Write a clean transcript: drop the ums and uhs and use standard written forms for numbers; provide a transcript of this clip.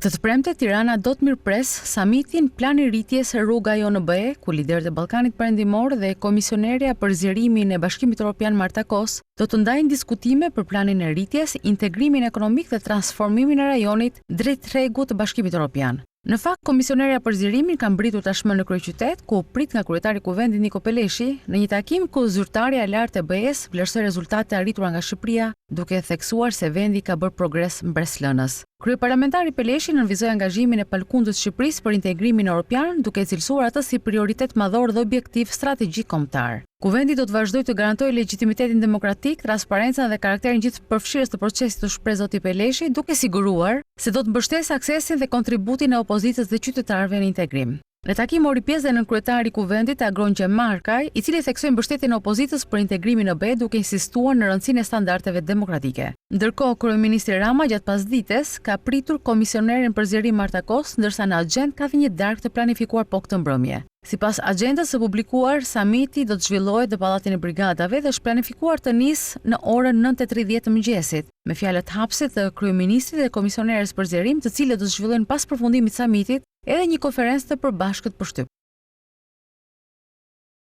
Këtë të premte, Tirana do të mirëpres samitin Plani rritjes rruga jo në BE, ku liderët e Ballkanit Perëndimor dhe komisionerja për zgjerimin e Bashkimit Evropian Marta Kos do të ndajnë diskutime për planin e rritjes, integrimin ekonomik dhe transformimin e rajonit drejt tregut të Bashkimit Evropian. Në fakt, komisionerja për zgjerimin ka mbritur tashmë në kryeqytet, ku prit nga kryetari i kuvendit Niko Peleshi, në një takim ku zyrtarja e lartë e BE-s vlerësoi rezultatet e arritura nga Shqipëria, duke theksuar se vendi ka bërë progres mbreslënës. Kryeparlamentari Peleshi nënvizoi angazhimin e palkundës Shqipërisë për integrimin evropian, duke cilësuar atë si prioritet madhor dhe objektiv strategjik kombëtar. Kuvendi do të vazhdojë të garantojë legitimitetin demokratik, transparencën dhe karakterin gjithëpërfshirës të procesit të shpreh zoti Peleshi, duke siguruar se do të mbështesë aksesin dhe kontributin e opozitës dhe qytetarëve në integrim. Në takim mori pjesë dhe nënkryetari i kuvendit Agron Gjemarkaj, i cili theksoi mbështetjen e opozitës për integrimin në BE, duke insistuar në rëndësinë e standardeve demokratike. Ndërkohë, kryeministri Rama gjatë pasdites ka pritur komisionerin për zgjerim Marta Kos, ndërsa në agjendë ka një darkë të planifikuar këtë mbrëmje. Sipas agjendës së publikuar, samiti do të zhvillohet në Pallatin e Brigadave dhe është planifikuar të nisë në orën 9:30 të mëngjesit, me fjalët hapëse të kryeministrit dhe komisioneres për zgjerim, të cilët do të zhvillojnë pas përfundimit të samitit edhe një konferencë të përbashkët për shtyp.